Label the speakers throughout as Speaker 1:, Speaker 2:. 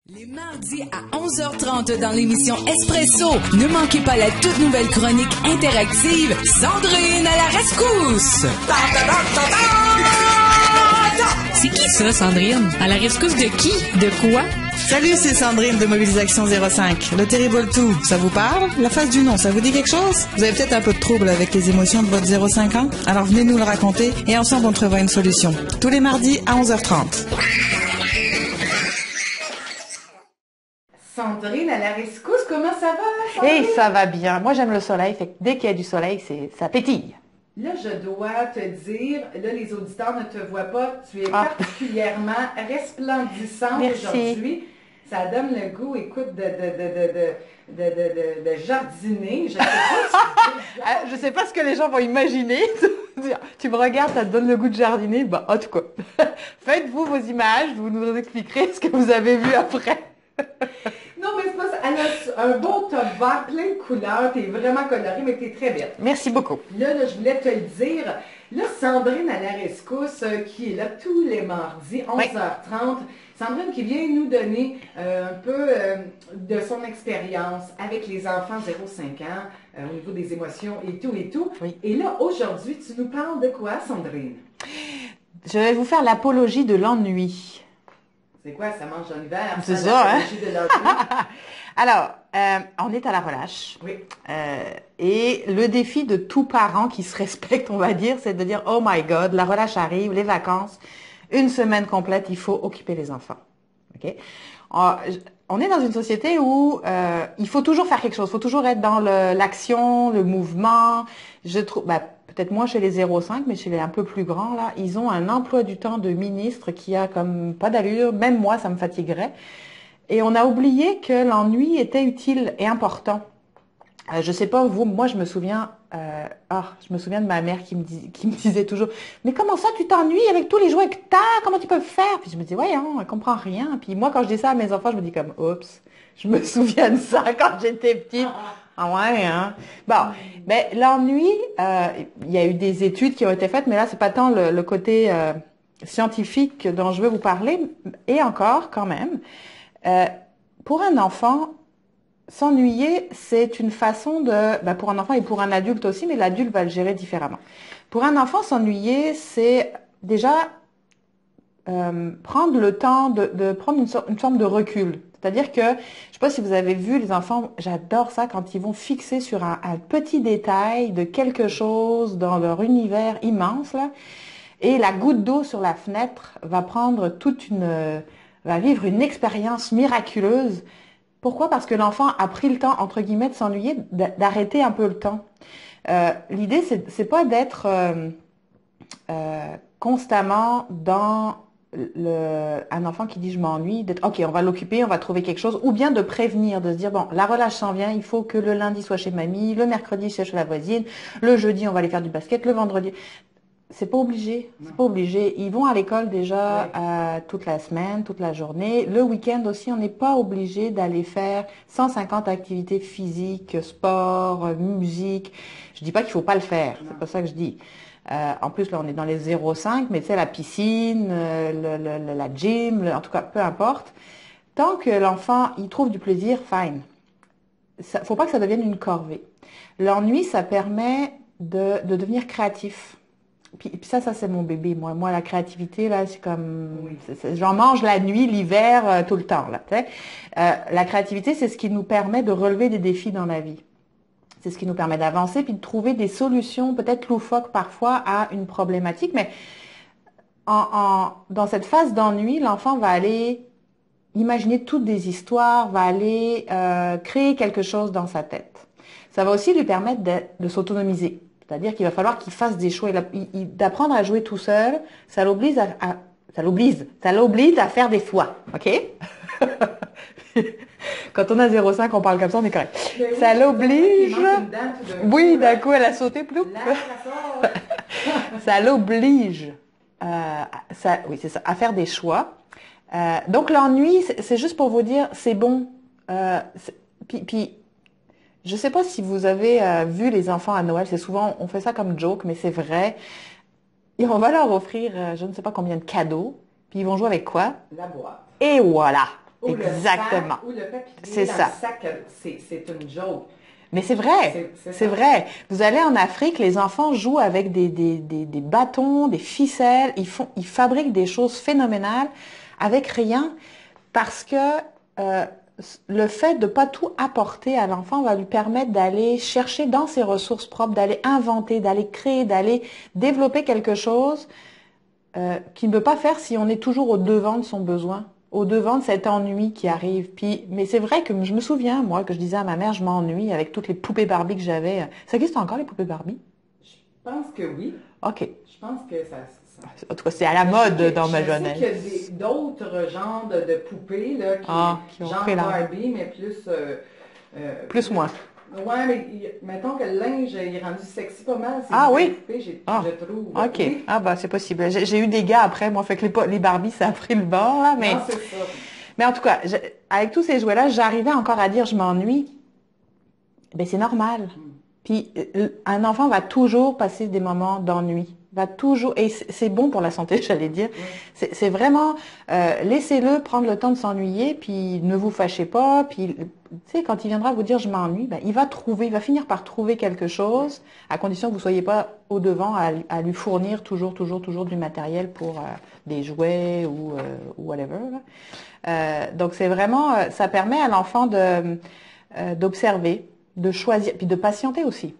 Speaker 1: Les mardis à 11h30 dans l'émission Espresso, ne manquez pas la toute nouvelle chronique interactive Sandrine à la rescousse.
Speaker 2: C'est qui ça, Sandrine? À la rescousse de qui? De quoi?
Speaker 3: Salut, c'est Sandrine de Mobilisation 05. Le Terrible Tout, ça vous parle? La face du nom, ça vous dit quelque chose? Vous avez peut-être un peu de trouble avec les émotions de votre 05 ans? Alors venez nous le raconter et ensemble on trouvera une solution. Tous les mardis à 11h30.
Speaker 4: Sandrine à la rescousse, comment ça va, Sandrine?
Speaker 5: Et ça va bien. Moi, j'aime le soleil, fait que dès qu'il y a du soleil, ça pétille.
Speaker 4: Là, je dois te dire, là, les auditeurs ne te voient pas, tu es particulièrement resplendissante aujourd'hui. Ça donne le goût, écoute, de jardiner.
Speaker 5: Je sais pas ce que les gens vont imaginer. Tu me regardes, ça te donne le goût de jardiner. Bah, en tout cas, faites-vous vos images, vous nous expliquerez ce que vous avez vu après.
Speaker 4: Non, mais c'est pas ça. Elle a un beau top vert, plein de couleurs. T'es vraiment colorée, mais t'es très belle.
Speaker 5: Merci beaucoup.
Speaker 4: Là, je voulais te le dire. Là, Sandrine à la rescousse, qui est là tous les mardis, 11h30. Sandrine qui vient nous donner un peu de son expérience avec les enfants 0-5 ans, au niveau des émotions et tout et tout.
Speaker 5: Oui. Et
Speaker 4: là, aujourd'hui, tu nous parles de quoi, Sandrine?
Speaker 5: Je vais vous faire l'apologie de l'ennui.
Speaker 4: C'est quoi, ça mange en hiver?
Speaker 5: C'est ça, hein?
Speaker 4: De
Speaker 5: Alors, on est à la relâche.
Speaker 4: Oui.
Speaker 5: Et le défi de tout parent qui se respecte, on va dire, c'est de dire, oh my God, la relâche arrive, les vacances, une semaine complète, il faut occuper les enfants. OK? On est dans une société où il faut toujours faire quelque chose, il faut toujours être dans l'action, le mouvement. Je trouve, peut-être moins chez les 0,5, mais chez les un peu plus grands, là, ils ont un emploi du temps de ministre qui a comme pas d'allure. Même moi, ça me fatiguerait. Et on a oublié que l'ennui était utile et important. Je sais pas vous, moi je me souviens de ma mère qui me disait toujours, mais comment ça tu t'ennuies avec tous les jouets que t'as, comment tu peux faire? Puis je me dis ouais, hein, elle comprend rien. Puis moi quand je dis ça à mes enfants, je me dis comme oups, je me souviens de ça quand j'étais petite. Ah ouais, hein. Bon, mais l'ennui, il y a eu des études qui ont été faites, mais là c'est pas tant le côté scientifique dont je veux vous parler, et encore quand même. Pour un enfant, s'ennuyer, c'est une façon de... pour un enfant et pour un adulte aussi, mais l'adulte va le gérer différemment. Pour un enfant, s'ennuyer, c'est déjà prendre le temps de prendre une forme de recul. C'est-à-dire que, je ne sais pas si vous avez vu les enfants, j'adore ça quand ils vont fixer sur un petit détail de quelque chose dans leur univers immense, là, et la goutte d'eau sur la fenêtre va prendre va vivre une expérience miraculeuse. Pourquoi? Parce que l'enfant a pris le temps, entre guillemets, de s'ennuyer, d'arrêter un peu le temps. L'idée, c'est pas d'être constamment dans un enfant qui dit je m'ennuie, d'être ok, on va l'occuper, on va trouver quelque chose, ou bien de prévenir, de se dire bon, la relâche s'en vient, il faut que le lundi soit chez mamie, le mercredi soit chez la voisine, le jeudi on va aller faire du basket, le vendredi. C'est pas obligé, c'est pas obligé. Ils vont à l'école déjà toute la semaine, toute la journée. Le week-end aussi, on n'est pas obligé d'aller faire 150 activités physiques, sport, musique. Je dis pas qu'il faut pas le faire, c'est pas ça que je dis. En plus, là, on est dans les 0,5, mais tu sais, la piscine, la gym, en tout cas, peu importe. Tant que l'enfant, il trouve du plaisir, fine. Faut pas que ça devienne une corvée. L'ennui, ça permet de devenir créatif. Puis ça c'est mon bébé. Moi, la créativité, là, c'est comme... J'en mange la nuit, l'hiver, tout le temps, là. Tu sais. La créativité, c'est ce qui nous permet de relever des défis dans la vie. C'est ce qui nous permet d'avancer puis de trouver des solutions, peut-être loufoques parfois, à une problématique. Mais dans cette phase d'ennui, l'enfant va aller imaginer toutes des histoires, va aller créer quelque chose dans sa tête. Ça va aussi lui permettre de s'autonomiser. C'est-à-dire qu'il va falloir qu'il fasse des choix. D'apprendre à jouer tout seul, ça l'oblige à faire des choix. OK? Quand on a 0,5, on parle comme ça, on est correct. Ça l'oblige... Oui, d'un coup, elle a sauté, ploup. Ça l'oblige oui, c'est ça, à faire des choix. Donc, l'ennui, c'est juste pour vous dire, c'est bon. Puis je sais pas si vous avez vu les enfants à Noël, c'est souvent, on fait ça comme joke, mais c'est vrai. Et on va leur offrir, je ne sais pas combien de cadeaux, puis ils vont jouer avec quoi?
Speaker 4: La boîte.
Speaker 5: Et voilà!
Speaker 4: Ou
Speaker 5: Exactement.
Speaker 4: Le sac, ou le papier
Speaker 5: C'est
Speaker 4: dans
Speaker 5: ça.
Speaker 4: le sac, c'est une joke.
Speaker 5: Mais c'est vrai, c'est vrai. Vous allez en Afrique, les enfants jouent avec des bâtons, des ficelles, ils fabriquent des choses phénoménales avec rien parce que euh, le fait de pas tout apporter à l'enfant va lui permettre d'aller chercher dans ses ressources propres, d'aller inventer, d'aller créer, d'aller développer quelque chose qu'il ne peut pas faire si on est toujours au devant de son besoin, au devant de cet ennui qui arrive. Puis, mais c'est vrai que je me souviens, moi, que je disais à ma mère, je m'ennuie avec toutes les poupées Barbie que j'avais. Ça existe encore, les poupées Barbie?
Speaker 4: Je pense que oui.
Speaker 5: OK.
Speaker 4: Je pense que ça...
Speaker 5: En tout cas, c'est à la mode dans ma jeunesse.
Speaker 4: Je sais qu'il y a d'autres genres de poupées, là,
Speaker 5: qui ont
Speaker 4: genre
Speaker 5: pris la...
Speaker 4: Barbie, mais plus...
Speaker 5: plus moins.
Speaker 4: Ouais, mais mettons que le linge il est rendu sexy pas mal.
Speaker 5: Ah oui?
Speaker 4: Poupées, je trouve.
Speaker 5: OK.
Speaker 4: Oui.
Speaker 5: Ah bah c'est possible. J'ai eu des gars après, moi, fait que les Barbies, ça a pris le bord, là, mais...
Speaker 4: Non, c'est ça.
Speaker 5: Mais en tout cas, avec tous ces jouets-là, j'arrivais encore à dire je m'ennuie. Ben c'est normal. Puis un enfant va toujours passer des moments d'ennui. Va toujours, et c'est bon pour la santé, j'allais dire. C'est vraiment, laissez-le prendre le temps de s'ennuyer, puis ne vous fâchez pas, puis tu sais, quand il viendra vous dire je m'ennuie, ben, il va finir par trouver quelque chose, à condition que vous soyez pas au devant à lui fournir toujours du matériel pour des jouets ou whatever. Donc c'est vraiment, ça permet à l'enfant d'observer, de choisir, puis de patienter aussi.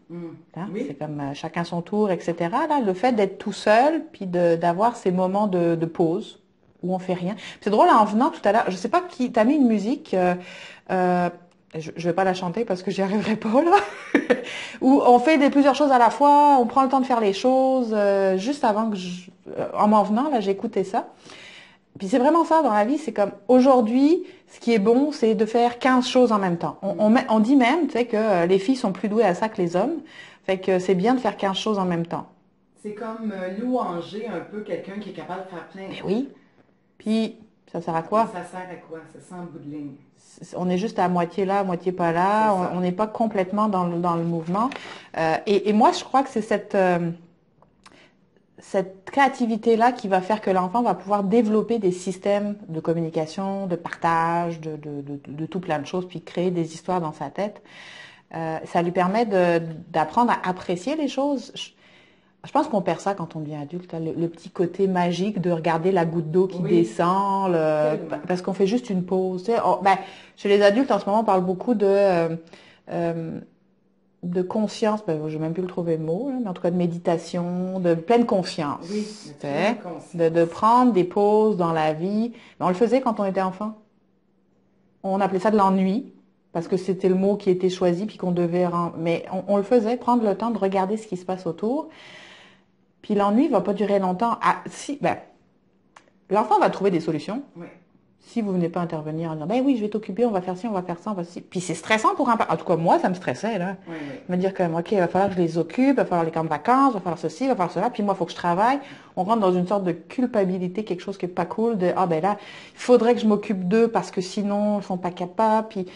Speaker 5: Hein?
Speaker 4: Oui.
Speaker 5: C'est comme chacun son tour, etc. Là, le fait d'être tout seul, puis d'avoir ces moments de pause où on fait rien. C'est drôle, en venant tout à l'heure, je sais pas qui, t'as mis une musique, je vais pas la chanter parce que j'y arriverai pas là, où on fait plusieurs choses à la fois, on prend le temps de faire les choses, juste avant que en m'en venant, là, j'écoutais ça. Puis c'est vraiment ça dans la vie, c'est comme aujourd'hui, ce qui est bon, c'est de faire 15 choses en même temps. On dit même, tu sais, que les filles sont plus douées à ça que les hommes, fait que c'est bien de faire 15 choses en même temps.
Speaker 4: C'est comme louanger un peu quelqu'un qui est capable de faire plein de
Speaker 5: Mais oui. Puis ça sert à quoi?
Speaker 4: Ça sert à quoi? Ça sent en bout de ligne.
Speaker 5: On est juste à moitié là, à moitié pas là. On n'est pas complètement dans le mouvement. Et moi, je crois que c'est cette créativité-là qui va faire que l'enfant va pouvoir développer des systèmes de communication, de partage, de tout plein de choses, puis créer des histoires dans sa tête. Ça lui permet d'apprendre à apprécier les choses. Je pense qu'on perd ça quand on devient adulte, hein, le petit côté magique de regarder la goutte d'eau qui descend, parce qu'on fait juste une pause. Tu sais. Chez les adultes, en ce moment, on parle beaucoup de conscience, je n'ai même plus le trouver le mot, mais en tout cas de méditation, de pleine confiance.
Speaker 4: Oui,
Speaker 5: de prendre des pauses dans la vie. Mais on le faisait quand on était enfant. On appelait ça de l'ennui, parce que c'était le mot qui était choisi, puis qu'on devait... Mais on le faisait, prendre le temps de regarder ce qui se passe autour. Puis l'ennui ne va pas durer longtemps. L'enfant va trouver des solutions.
Speaker 4: Oui.
Speaker 5: Si vous venez pas intervenir en disant, ben oui, je vais t'occuper, on va faire ci, on va faire ça, on va ci. Puis c'est stressant pour un parent. En tout cas, moi, ça me stressait, là.
Speaker 4: Oui.
Speaker 5: Me dire que, OK, il va falloir que je les occupe, il va falloir les camps de vacances, il va falloir ceci, il va falloir cela, puis moi, il faut que je travaille. On rentre dans une sorte de culpabilité, quelque chose qui est pas cool, de, ben là, il faudrait que je m'occupe d'eux parce que sinon, ils sont pas capables, puis...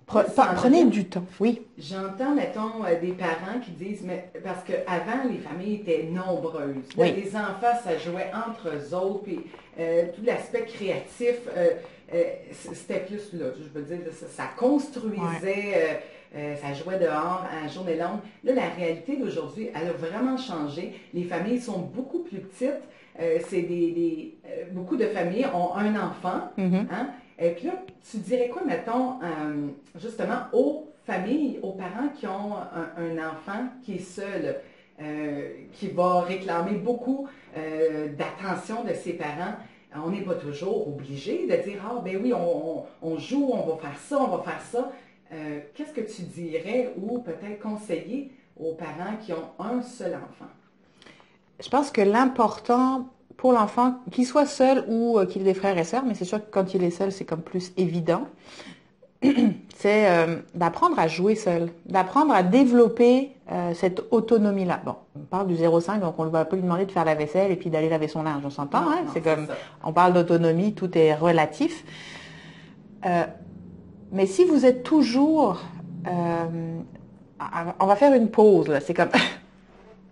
Speaker 5: Prenez du temps, oui.
Speaker 4: J'entends, mettons, des parents qui disent, mais parce qu'avant, les familles étaient nombreuses. Là, les enfants, ça jouait entre eux autres, puis tout l'aspect créatif, c'était plus, là, je veux dire, ça construisait, ça jouait dehors en journée longue. Là, la réalité d'aujourd'hui, elle a vraiment changé. Les familles sont beaucoup plus petites. Beaucoup de familles ont un enfant, hein? Et puis là, tu dirais quoi, mettons, justement, aux familles, aux parents qui ont un enfant qui est seul, qui va réclamer beaucoup d'attention de ses parents? On n'est pas toujours obligé de dire, ah ben oui, on joue, on va faire ça, on va faire ça. Qu'est-ce que tu dirais ou peut-être conseiller aux parents qui ont un seul enfant?
Speaker 5: Je pense que l'important pour l'enfant, qu'il soit seul ou qu'il ait des frères et sœurs, mais c'est sûr que quand il est seul, c'est comme plus évident, c'est d'apprendre à jouer seul, d'apprendre à développer cette autonomie-là. Bon, on parle du 0,5, donc on ne va pas lui demander de faire la vaisselle et puis d'aller laver son linge, on s'entend, hein? C'est comme, on parle d'autonomie, tout est relatif. Mais si vous êtes toujours... on va faire une pause, là, c'est comme...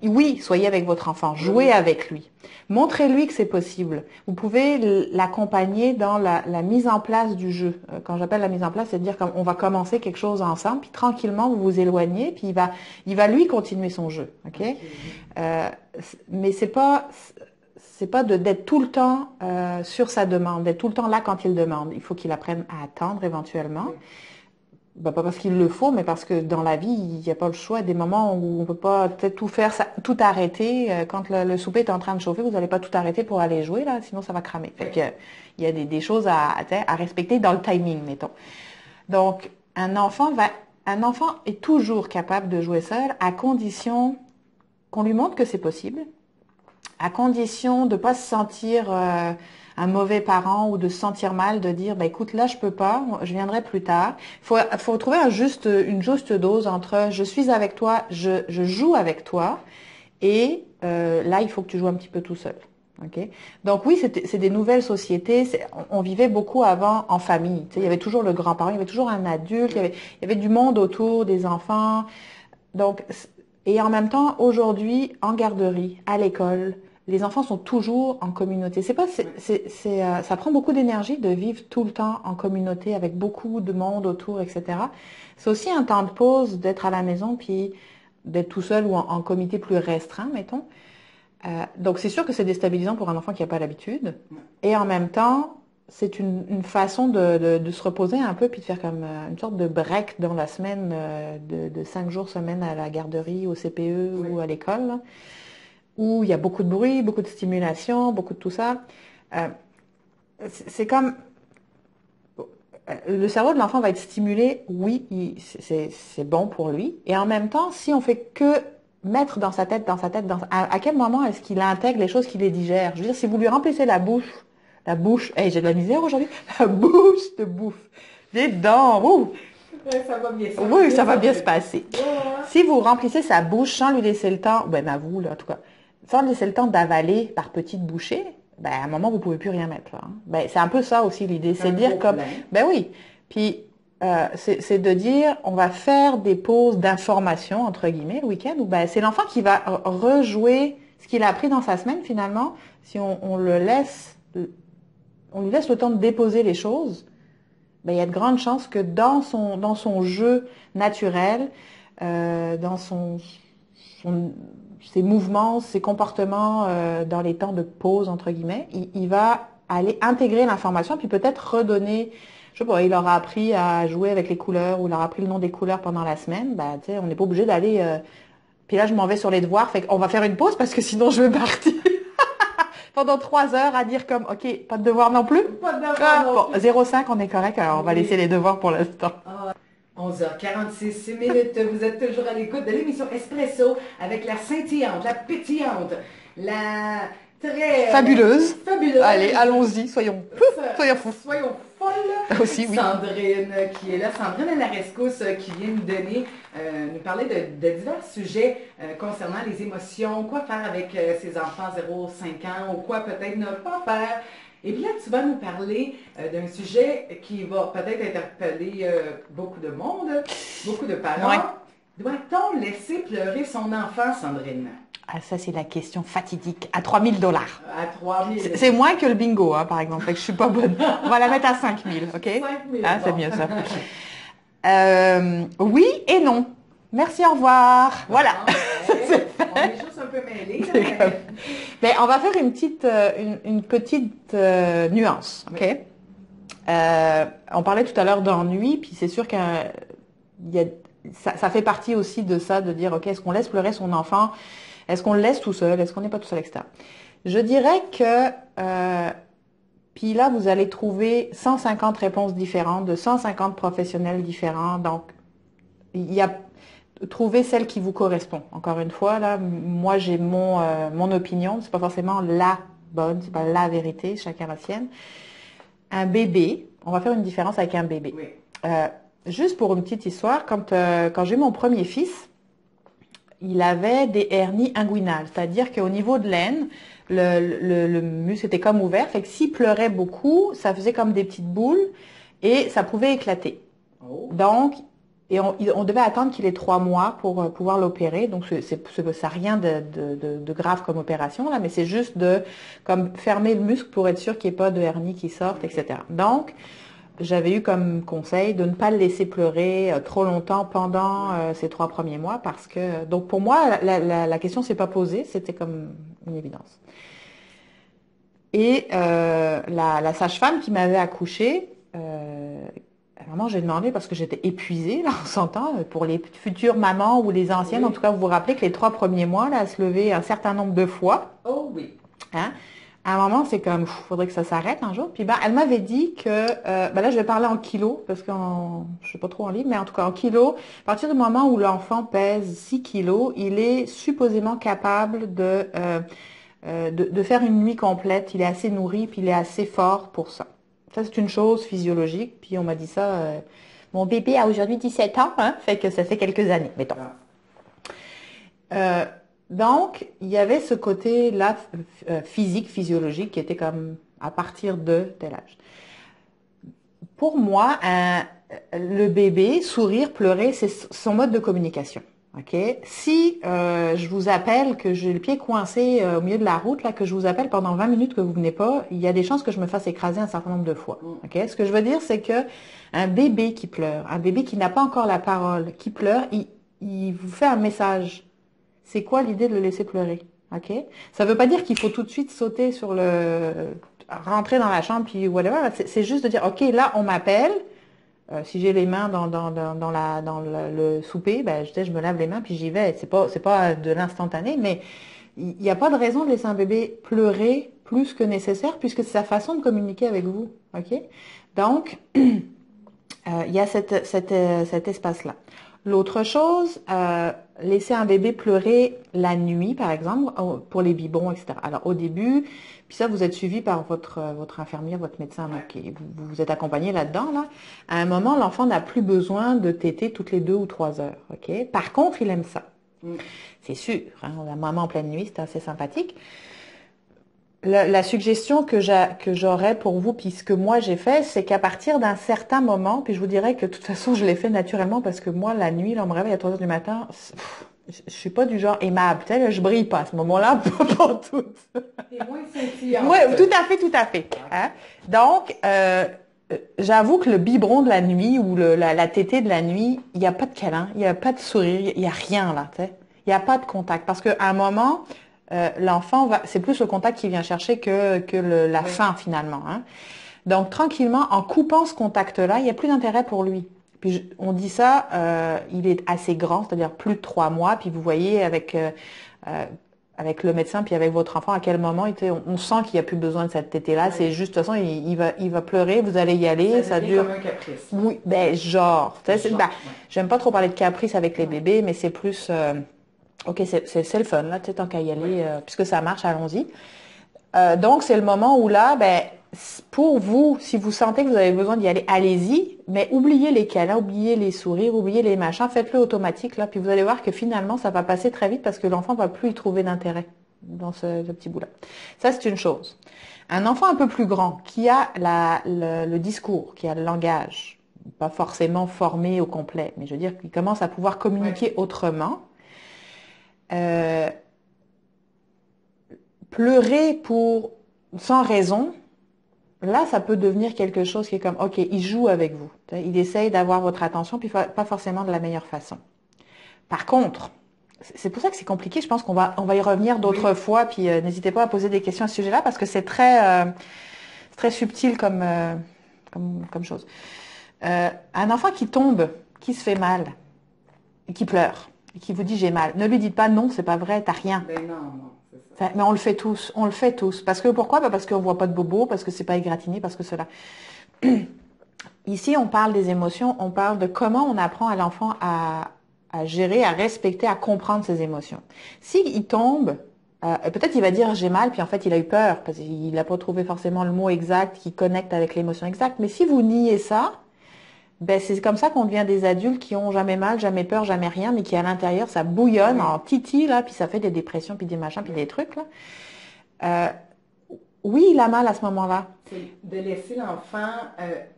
Speaker 5: oui, soyez avec votre enfant, jouez avec lui. Montrez-lui que c'est possible. Vous pouvez l'accompagner dans la mise en place du jeu. Quand j'appelle la mise en place, c'est de dire qu'on va commencer quelque chose ensemble, puis tranquillement vous vous éloignez, puis il va lui continuer son jeu. Ok. Mais c'est pas d'être tout le temps sur sa demande, d'être tout le temps là quand il demande. Il faut qu'il apprenne à attendre éventuellement. Ben, pas parce qu'il le faut, mais parce que dans la vie, il n'y a pas le choix. Des moments où on peut pas peut-être tout faire, tout arrêter. Quand le souper est en train de chauffer, vous n'allez pas tout arrêter pour aller jouer, là, sinon ça va cramer. Fait que, il y a des choses à respecter dans le timing, mettons. Donc, un enfant est toujours capable de jouer seul à condition qu'on lui montre que c'est possible, à condition de pas se sentir un mauvais parent ou de se sentir mal, de dire bah écoute là je peux pas, je viendrai plus tard. Faut trouver une juste dose entre je suis avec toi, je joue avec toi et là il faut que tu joues un petit peu tout seul. Okay? Donc oui, c'est des nouvelles sociétés. On vivait beaucoup avant en famille. Tu sais, il y avait toujours le grand-parent, il y avait toujours un adulte, il y avait du monde autour des enfants. Donc et en même temps aujourd'hui en garderie, à l'école. Les enfants sont toujours en communauté. Ça prend beaucoup d'énergie de vivre tout le temps en communauté avec beaucoup de monde autour, etc. C'est aussi un temps de pause d'être à la maison puis d'être tout seul ou en comité plus restreint, mettons. Donc c'est sûr que c'est déstabilisant pour un enfant qui n'a pas l'habitude. Et en même temps, c'est une façon de se reposer un peu puis de faire comme une sorte de break dans la semaine de 5 jours semaine à la garderie, au CPE ou à l'école. Là, où il y a beaucoup de bruit, beaucoup de stimulation, beaucoup de tout ça. C'est comme... Le cerveau de l'enfant va être stimulé, oui, c'est bon pour lui. Et en même temps, si on fait que mettre dans sa tête, à quel moment est-ce qu'il intègre les choses qu'il les digère? Je veux dire, si vous lui remplissez la bouche, hey, j'ai de la misère aujourd'hui, la bouche de bouffe, les dents, ouh!
Speaker 4: Ça va bien se passer.
Speaker 5: Oui, ça va bien se passer. Si vous remplissez sa bouche sans lui laisser le temps, ben à vous, là, en tout cas, sans lui laisser le temps d'avaler par petites bouchées, ben à un moment, vous pouvez plus rien mettre. Là, hein. Ben, c'est un peu ça aussi l'idée, c'est de dire comme... Ben oui, puis c'est de dire, on va faire des pauses d'information, entre guillemets, le week-end, où ben, c'est l'enfant qui va rejouer ce qu'il a appris dans sa semaine, finalement, si on lui laisse le temps de déposer les choses, ben, il y a de grandes chances que dans son jeu naturel, dans ses mouvements, ses comportements dans les temps de pause, entre guillemets, il va aller intégrer l'information, puis peut-être redonner, je sais pas, il aura appris à jouer avec les couleurs, ou il aura appris le nom des couleurs pendant la semaine, ben, tu sais, on n'est pas obligé d'aller... Puis là, je m'en vais sur les devoirs, fait qu'on va faire une pause, parce que sinon, je vais partir pendant 3 heures à dire comme, OK, pas de devoirs non plus?
Speaker 4: Pas de devoirs non plus.
Speaker 5: 0,5, on est correct, alors on va laisser les devoirs pour l'instant.
Speaker 4: 11h46 minutes, vous êtes toujours à l'écoute de l'émission Espresso avec la scintillante, la pétillante, très...
Speaker 5: Fabuleuse.
Speaker 4: Fabuleuse.
Speaker 5: Allez, allons-y, soyons fous.
Speaker 4: Soyons folles.
Speaker 5: Aussi, oui.
Speaker 4: Sandrine qui est là, Sandrine à la rescousse qui vient nous parler de divers sujets concernant les émotions, quoi faire avec ses enfants 0-5 ans ou quoi peut-être ne pas faire. Et puis là, tu vas nous parler d'un sujet qui va peut-être interpeller beaucoup de monde, beaucoup de parents. Ouais. Doit-on laisser pleurer son enfant, Sandrine?
Speaker 5: Ah, ça, c'est la question fatidique. À 3 000 $.
Speaker 4: À 3 000.
Speaker 5: C'est moins que le bingo, hein, par exemple. Fait que je suis pas bonne. On va la mettre à 5 000, OK?
Speaker 4: 5 000.
Speaker 5: Ah, c'est mieux, ça. Oui et non. Merci, au revoir. Voilà.
Speaker 4: On est juste un peu mêlés.
Speaker 5: Mais on va faire une petite nuance, OK? Oui. On parlait tout à l'heure d'ennui, puis c'est sûr que ça fait partie aussi de ça, de dire, OK, est-ce qu'on laisse pleurer son enfant? Est-ce qu'on le laisse tout seul? Est-ce qu'on n'est pas tout seul, etc. Je dirais que, puis là, vous allez trouver 150 réponses différentes de 150 professionnels différents. Donc, il y a trouver celle qui vous correspond. Encore une fois, là, moi, j'ai mon opinion. C'est pas forcément la bonne, c'est pas la vérité. Chacun la sienne. Un bébé, on va faire une différence avec un bébé.
Speaker 4: Oui.
Speaker 5: Juste pour une petite histoire, quand j'ai eu mon premier fils, il avait des hernies inguinales, c'est-à-dire qu'au niveau de l'aine, le muscle était comme ouvert, fait que s'il pleurait beaucoup, ça faisait comme des petites boules et ça pouvait éclater.
Speaker 4: Oh.
Speaker 5: Donc, Et on devait attendre qu'il ait 3 mois pour pouvoir l'opérer. Donc, ça n'a rien de grave comme opération, là, mais c'est juste de comme fermer le muscle pour être sûr qu'il n'y ait pas de hernie qui sorte, etc. Donc, j'avais eu comme conseil de ne pas le laisser pleurer trop longtemps pendant ces 3 premiers mois parce que, donc pour moi, la question s'est pas posée, c'était comme une évidence. Et la sage-femme qui m'avait accouchée, vraiment, j'ai demandé parce que j'étais épuisée, là, on s'entend, pour les futures mamans ou les anciennes, en tout cas, vous vous rappelez que les 3 premiers mois, là, elle se levait un certain nombre de fois.
Speaker 4: Oh oui.
Speaker 5: Hein? À un moment, c'est comme, faudrait que ça s'arrête un jour. Puis, elle m'avait dit que, là, je vais parler en kilos, parce que je sais pas trop en livres, mais en tout cas, en kilos, à partir du moment où l'enfant pèse 6 kilos, il est supposément capable de faire une nuit complète. Il est assez nourri, puis il est assez fort pour ça. Ça, c'est une chose physiologique. Puis, on m'a dit ça, mon bébé a aujourd'hui 17 ans, hein, fait que ça fait quelques années, mettons. Donc, il y avait ce côté-là physique, physiologique, qui était comme à partir de tel âge. Pour moi, le bébé, sourire, pleurer, c'est son mode de communication. Ok? Si je vous appelle, que j'ai le pied coincé au milieu de la route, là, que je vous appelle pendant 20 minutes que vous venez pas, il y a des chances que je me fasse écraser un certain nombre de fois. Ok? Ce que je veux dire, c'est que un bébé qui pleure, un bébé qui n'a pas encore la parole, qui pleure, il vous fait un message. C'est quoi l'idée de le laisser pleurer? Ok? Ça veut pas dire qu'il faut tout de suite sauter sur rentrer dans la chambre puis whatever. C'est juste de dire, ok, là on m'appelle. Si j'ai les mains dans le souper, je me lave les mains puis j'y vais. C'est pas de l'instantané, mais il n'y a pas de raison de laisser un bébé pleurer plus que nécessaire puisque c'est sa façon de communiquer avec vous. Ok? Donc il y a cet espace-là. L'autre chose, laisser un bébé pleurer la nuit, par exemple, pour les biberons, etc. Alors, au début, puis ça, vous êtes suivi par votre infirmière, votre médecin, donc vous êtes accompagné là-dedans, là. À un moment, l'enfant n'a plus besoin de téter toutes les 2 ou 3 heures, ok? Par contre, il aime ça. C'est sûr, hein, la maman en pleine nuit, c'est assez sympathique. La suggestion que j'aurais pour vous, puis ce que moi j'ai fait, c'est qu'à partir d'un certain moment, puis je vous dirais que de toute façon je l'ai fait naturellement parce que moi la nuit, là, on me réveille à 3 heures du matin, je suis pas du genre aimable, tu sais, je brille pas à ce moment-là pour toutes.
Speaker 4: T'es moins scintillante.
Speaker 5: Oui, tout à fait. Hein? Donc, j'avoue que le biberon de la nuit ou la tétée de la nuit, il n'y a pas de câlin, il n'y a pas de sourire, il n'y a rien là, tu sais. Il n'y a pas de contact parce qu'à un moment, l'enfant c'est plus le contact qui vient chercher que la faim finalement. Hein. Donc tranquillement, en coupant ce contact-là, il n'y a plus d'intérêt pour lui. Puis on dit ça, il est assez grand, c'est-à-dire plus de 3 mois. Puis vous voyez avec le médecin, puis avec votre enfant, à quel moment on sent qu'il n'y a plus besoin de cette tétée-là. C'est juste, de toute façon, il va pleurer, vous allez y aller, ça dure.
Speaker 4: Comme un caprice.
Speaker 5: Oui, genre. J'aime pas trop parler de caprice avec les bébés, mais c'est plus. Ok, c'est le fun, là, tu sais, tant qu'à y aller, puisque ça marche, allons-y. Donc, c'est le moment où là, pour vous, si vous sentez que vous avez besoin d'y aller, allez-y, mais oubliez les câlins, oubliez les sourires, oubliez les machins, faites-le automatique, là, puis vous allez voir que finalement, ça va passer très vite parce que l'enfant va plus y trouver d'intérêt dans ce petit bout-là. Ça, c'est une chose. Un enfant un peu plus grand, qui a le discours, qui a le langage, pas forcément formé au complet, mais je veux dire qu'il commence à pouvoir communiquer autrement, pleurer sans raison, là, ça peut devenir quelque chose qui est comme, ok, il joue avec vous. Il essaye d'avoir votre attention, puis pas forcément de la meilleure façon. Par contre, c'est pour ça que c'est compliqué. Je pense qu'on va y revenir d'autres fois, puis n'hésitez pas à poser des questions à ce sujet-là, parce que c'est très subtil comme chose. Un enfant qui tombe, qui se fait mal, et qui pleure, et qui vous dit j'ai mal, ne lui dites pas non, c'est pas vrai, t'as rien.
Speaker 4: Ben non, c'est ça.
Speaker 5: Mais on le fait tous. Parce que pourquoi? Parce qu'on voit pas de bobo, parce que c'est pas égratigné, parce que cela. Ici, on parle des émotions, on parle de comment on apprend à l'enfant à gérer, à respecter, à comprendre ses émotions. S'il tombe, peut-être il va dire j'ai mal, puis en fait il a eu peur, parce qu'il n'a pas trouvé forcément le mot exact qui connecte avec l'émotion exacte. Mais si vous niez ça, c'est comme ça qu'on devient des adultes qui ont jamais mal, jamais peur, jamais rien, mais qui à l'intérieur, ça bouillonne en titi, là, puis ça fait des dépressions, puis des machins, puis des trucs, là. Oui, il a mal à ce moment-là.
Speaker 4: C'est de laisser l'enfant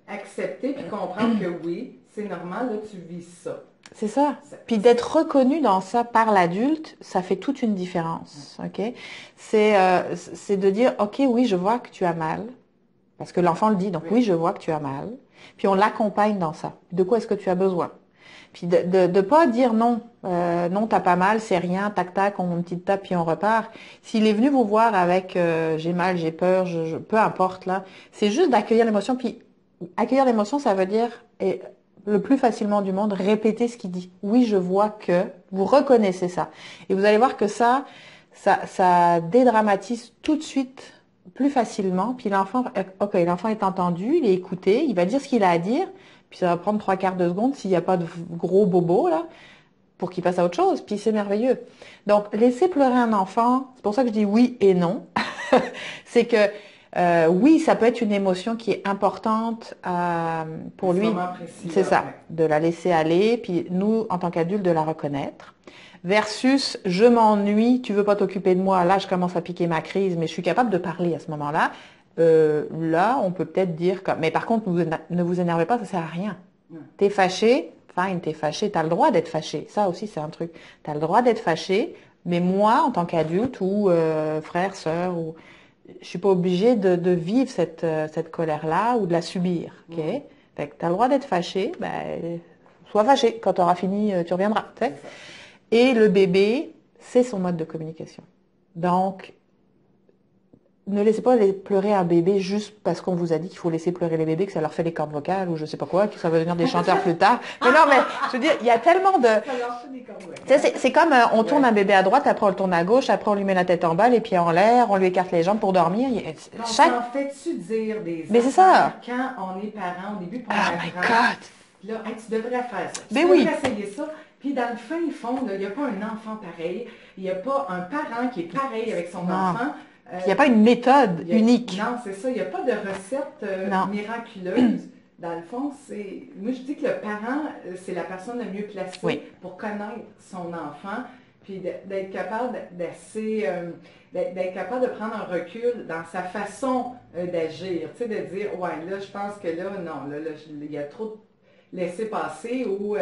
Speaker 4: accepter puis comprendre que oui, c'est normal, là, tu vis ça.
Speaker 5: C'est ça. Puis d'être reconnu dans ça par l'adulte, ça fait toute une différence. OK? C'est de dire, OK, oui, je vois que tu as mal. Parce que l'enfant le dit, donc oui, je vois que tu as mal. Puis on l'accompagne dans ça. De quoi est-ce que tu as besoin? Puis de pas dire non, non, t'as pas mal, c'est rien, tac, tac, on met une petite tape, puis on repart. S'il est venu vous voir avec j'ai mal, j'ai peur, peu importe, là, c'est juste d'accueillir l'émotion. Puis accueillir l'émotion, ça veut dire, et le plus facilement du monde, répéter ce qu'il dit. Oui, je vois que, vous reconnaissez ça. Et vous allez voir que ça dédramatise tout de suite plus facilement. Puis l'enfant, OK, l'enfant est entendu, il est écouté, il va dire ce qu'il a à dire, puis ça va prendre 3/4 de seconde s'il n'y a pas de gros bobo, là, pour qu'il passe à autre chose. Puis c'est merveilleux. Donc, laisser pleurer un enfant, c'est pour ça que je dis oui et non. C'est que oui, ça peut être une émotion qui est importante pour lui. C'est ça, de la laisser aller, puis nous, en tant qu'adultes, de la reconnaître. Versus, je m'ennuie, tu veux pas t'occuper de moi, là, je commence à piquer ma crise, mais je suis capable de parler à ce moment-là. Là, on peut peut-être dire que... Mais par contre, ne vous énervez pas, ça sert à rien. T'es fâché, fine, t'es fâché, t'as le droit d'être fâché. Ça aussi, c'est un truc. T'as le droit d'être fâché, mais moi, en tant qu'adulte ou frère, sœur, je suis pas obligée de vivre cette colère-là ou de la subir. OK? Fait que t'as le droit d'être fâché, ben, sois fâché. Quand tu auras fini, tu reviendras. T'sais? Et le bébé, c'est son mode de communication. Donc, ne laissez pas pleurer un bébé juste parce qu'on vous a dit qu'il faut laisser pleurer les bébés, que ça leur fait les cordes vocales ou je sais pas quoi, que ça va devenir des chanteurs plus tard. Mais non, mais je veux dire, il y a tellement de... C'est comme on tourne un bébé à droite, après on le tourne à gauche, après on lui met la tête en bas, les pieds en l'air, on lui écarte les jambes pour dormir.
Speaker 4: Donc, en fait-tu dire des
Speaker 5: mais c'est ça.
Speaker 4: Quand on est parent, au début, pour
Speaker 5: oh my God!
Speaker 4: Là, hey, tu devrais faire ça.
Speaker 5: Mais
Speaker 4: tu
Speaker 5: oui.
Speaker 4: devrais essayer ça. Puis dans le fin fond, il n'y a pas un enfant pareil, il n'y a pas un parent qui est pareil avec son enfant.
Speaker 5: Il n'y a pas une méthode unique.
Speaker 4: Non, c'est ça. Il n'y a pas de recette miraculeuse. Dans le fond, moi je dis que le parent, c'est la personne la mieux placée pour connaître son enfant, puis d'être capable d'être capable de prendre un recul dans sa façon d'agir. Tu sais, de dire, ouais, là, je pense que là, non, là, il y a trop de laisser passer ou...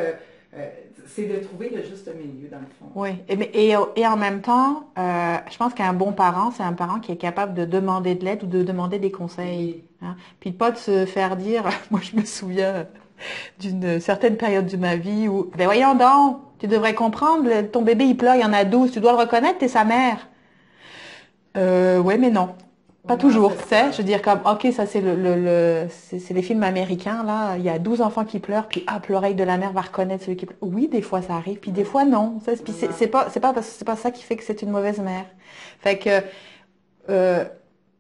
Speaker 4: c'est de trouver le juste milieu, dans le fond.
Speaker 5: Oui, et en même temps, je pense qu'un bon parent, c'est un parent qui est capable de demander de l'aide ou de demander des conseils. Hein? Puis pas de se faire dire, moi je me souviens d'une certaine période de ma vie où, ben voyons donc, tu devrais comprendre, ton bébé il pleure, il y en a 12, tu dois le reconnaître, t'es sa mère. Oui, mais non. Pas toujours, tu sais, je veux dire comme, ok, ça c'est c'est les films américains, là, il y a 12 enfants qui pleurent, puis hop, l'oreille de la mère va reconnaître celui qui pleure. Oui, des fois ça arrive, puis des fois non. Puis c'est pas ça qui fait que c'est une mauvaise mère. Fait que,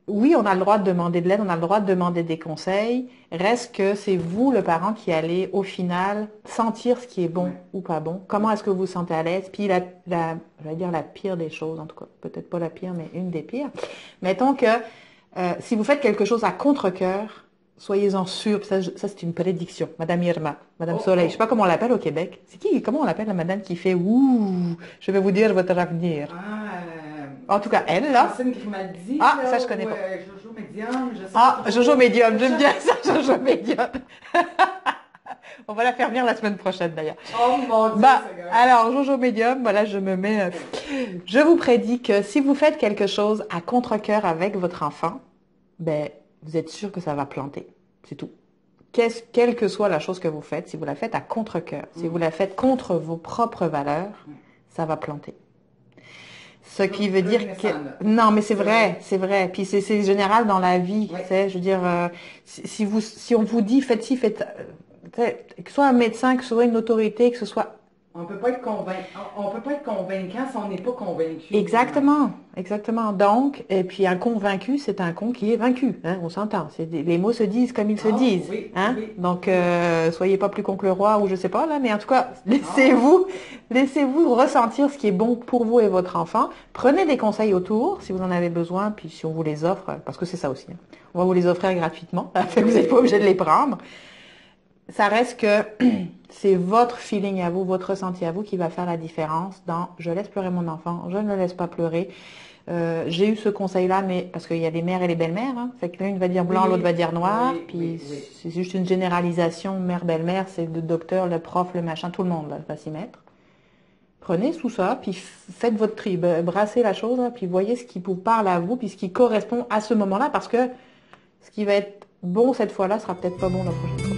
Speaker 5: oui, on a le droit de demander de l'aide, on a le droit de demander des conseils, reste que c'est vous, le parent, qui allez, au final, sentir ce qui est bon ou pas bon. Comment est-ce que vous vous sentez à l'aise? Puis je vais dire la pire des choses, en tout cas, peut-être pas la pire, mais une des pires. Mettons que si vous faites quelque chose à contre-cœur, soyez-en sûr, ça c'est une prédiction. Madame Irma, Madame Soleil, je sais pas comment on l'appelle au Québec. Comment on l'appelle la madame qui fait « Ouh, je vais vous dire votre avenir ». En tout cas, elle, là.
Speaker 4: Grimaldi,
Speaker 5: ça, je connais pas.
Speaker 4: Jojo Médium, je sais
Speaker 5: Jojo Médium, j'aime bien ça, Jojo Médium. On va la faire venir la semaine prochaine, d'ailleurs.
Speaker 4: Oh mon Dieu,
Speaker 5: alors, Jojo Médium, voilà, je me mets... je vous prédis que si vous faites quelque chose à contre-cœur avec votre enfant, ben, vous êtes sûr que ça va planter. C'est tout. Quelle que soit la chose que vous faites, si vous la faites à contre-cœur, si vous la faites contre vos propres valeurs, ça va planter. Ce qui veut dire que... Non, mais c'est vrai. Puis c'est général dans la vie, tu sais, je veux dire, si on vous dit, faites ci, faites... que ce soit un médecin, que ce soit une autorité, que ce soit...
Speaker 4: On peut pas être convaincant si on n'est pas convaincu.
Speaker 5: Exactement. Donc, et puis un convaincu, c'est un con qui est vaincu, hein, on s'entend. Les mots se disent comme ils se disent.
Speaker 4: Oui,
Speaker 5: hein?
Speaker 4: Oui.
Speaker 5: Donc, soyez pas plus con que le roi ou je sais pas là, mais en tout cas, laissez-vous ressentir ce qui est bon pour vous et votre enfant. Prenez des conseils autour si vous en avez besoin, puis si on vous les offre, parce que c'est ça aussi. Hein. On va vous les offrir gratuitement, vous n'êtes pas obligé de les prendre. Ça reste que c'est votre feeling à vous, votre ressenti à vous qui va faire la différence dans « je laisse pleurer mon enfant, je ne le laisse pas pleurer ». J'ai eu ce conseil-là, mais parce qu'il y a les mères et les belles-mères, hein. Fait que l'une va dire blanc,
Speaker 4: Oui,
Speaker 5: l'autre va dire noir,
Speaker 4: oui,
Speaker 5: puis
Speaker 4: oui, oui.
Speaker 5: c'est juste une généralisation. Mère-belle-mère, c'est le docteur, le prof, le machin, tout le monde là, va s'y mettre. Prenez tout ça, puis faites votre tri, brassez la chose, hein, puis voyez ce qui vous parle à vous, puis ce qui correspond à ce moment-là, parce que ce qui va être bon cette fois-là sera peut-être pas bon la prochaine fois.